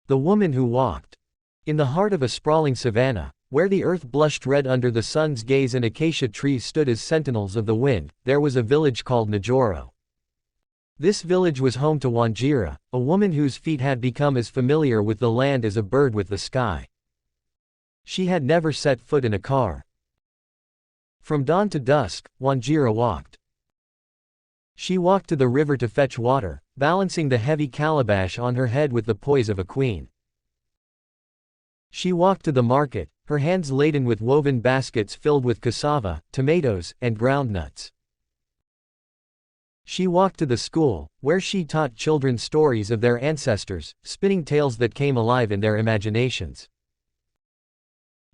The Woman Who Walked. In the heart of a sprawling savanna, where the earth blushed red under the sun's gaze and acacia trees stood as sentinels of the wind, there was a village called Najoro. This village was home to Wanjira, a woman whose feet had become as familiar with the land as a bird with the sky. She had never set foot in a car. From dawn to dusk, Wanjira walked. She walked to the river to fetch water, balancing the heavy calabash on her head with the poise of a queen. She walked to the market, her hands laden with woven baskets filled with cassava, tomatoes, and groundnuts. She walked to the school, where she taught children stories of their ancestors, spinning tales that came alive in their imaginations.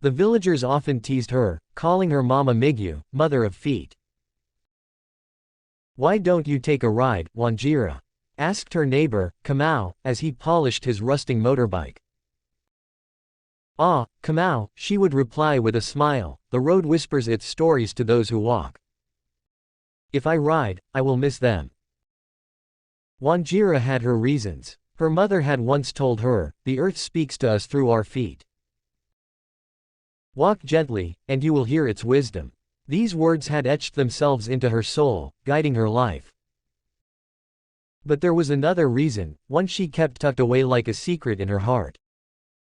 The villagers often teased her, calling her Mama Migyu, mother of feet. "Why don't you take a ride, Wanjira?" asked her neighbor, Kamau, as he polished his rusting motorbike. "Ah, Kamau," she would reply with a smile, "the road whispers its stories to those who walk. If I ride, I will miss them." Wanjira had her reasons. Her mother had once told her, "The earth speaks to us through our feet. Walk gently, and you will hear its wisdom." These words had etched themselves into her soul, guiding her life. But there was another reason, one she kept tucked away like a secret in her heart.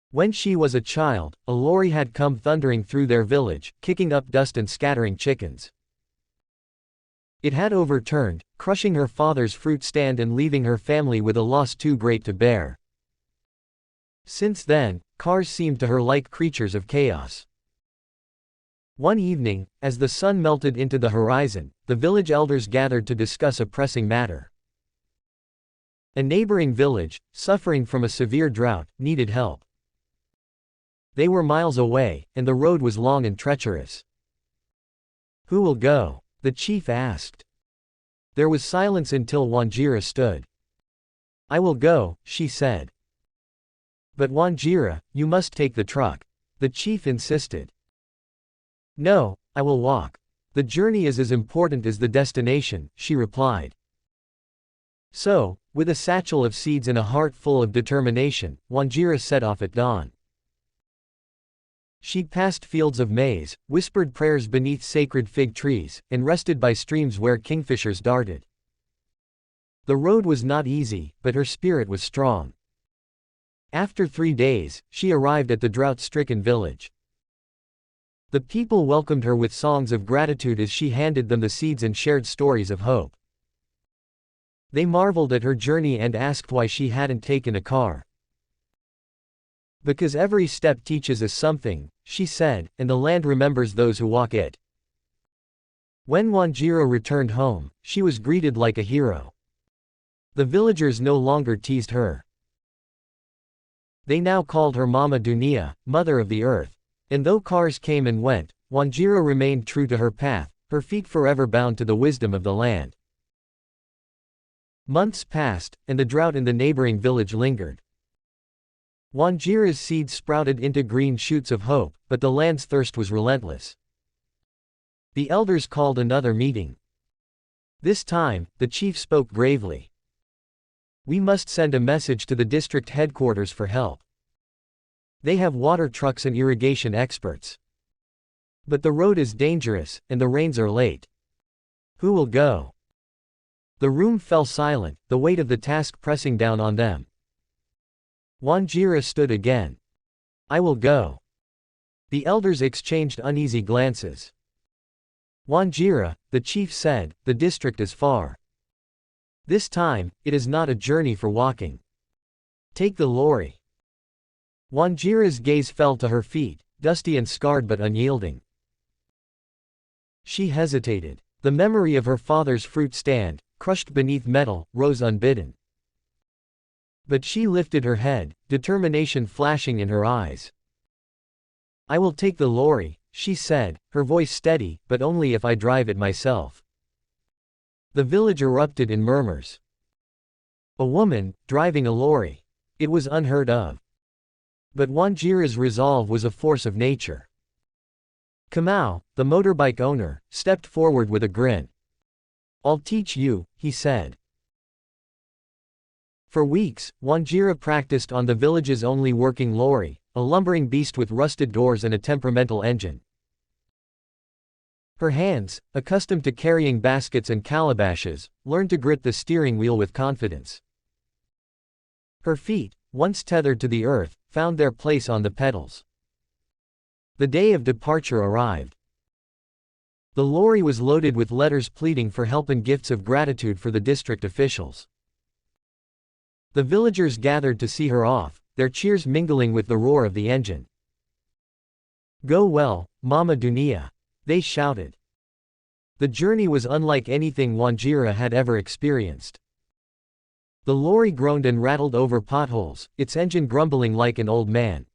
When she was a child, a lorry had come thundering through their village, kicking up dust and scattering chickens. It had overturned, crushing her father's fruit stand and leaving her family with a loss too great to bear. Since then, cars seemed to her like creatures of chaos. One evening, as the sun melted into the horizon, the village elders gathered to discuss a pressing matter. A neighboring village, suffering from a severe drought, needed help. They were miles away, and the road was long and treacherous. "Who will go?" the chief asked. There was silence until Wanjira stood. "I will go," she said. "But Wanjira, you must take the truck," the chief insisted. "No, I will walk. The journey is as important as the destination," she replied. So, with a satchel of seeds and a heart full of determination, Wanjira set off at dawn. She passed fields of maize, whispered prayers beneath sacred fig trees, and rested by streams where kingfishers darted. The road was not easy, but her spirit was strong. After 3 days, she arrived at the drought-stricken village. The people welcomed her with songs of gratitude as she handed them the seeds and shared stories of hope. They marveled at her journey and asked why she hadn't taken a car. "Because every step teaches us something," she said, "and the land remembers those who walk it." When Wanjira returned home, she was greeted like a hero. The villagers no longer teased her. They now called her Mama Dunia, Mother of the Earth. And though cars came and went, Wanjira remained true to her path, her feet forever bound to the wisdom of the land. Months passed, and the drought in the neighboring village lingered. Wanjira's seeds sprouted into green shoots of hope, but the land's thirst was relentless. The elders called another meeting. This time, the chief spoke gravely. "We must send a message to the district headquarters for help. They have water trucks and irrigation experts. But the road is dangerous, and the rains are late. Who will go?" The room fell silent, the weight of the task pressing down on them. Wanjira stood again. "I will go." The elders exchanged uneasy glances. "Wanjira," the chief said, "the district is far. This time, it is not a journey for walking. Take the lorry." Wanjira's gaze fell to her feet, dusty and scarred but unyielding. She hesitated. The memory of her father's fruit stand, crushed beneath metal, rose unbidden. But she lifted her head, determination flashing in her eyes. "I will take the lorry," she said, her voice steady, "but only if I drive it myself." The village erupted in murmurs. A woman, driving a lorry. It was unheard of. But Wanjira's resolve was a force of nature. Kamau, the motorbike owner, stepped forward with a grin. "I'll teach you," he said. For weeks, Wanjira practiced on the village's only working lorry, a lumbering beast with rusted doors and a temperamental engine. Her hands, accustomed to carrying baskets and calabashes, learned to grit the steering wheel with confidence. Her feet, once tethered to the earth, found their place on the pedals. The day of departure arrived. The lorry was loaded with letters pleading for help and gifts of gratitude for the district officials. The villagers gathered to see her off, their cheers mingling with the roar of the engine. "Go well, Mama Dunia," they shouted. The journey was unlike anything Wanjira had ever experienced. The lorry groaned and rattled over potholes, its engine grumbling like an old man.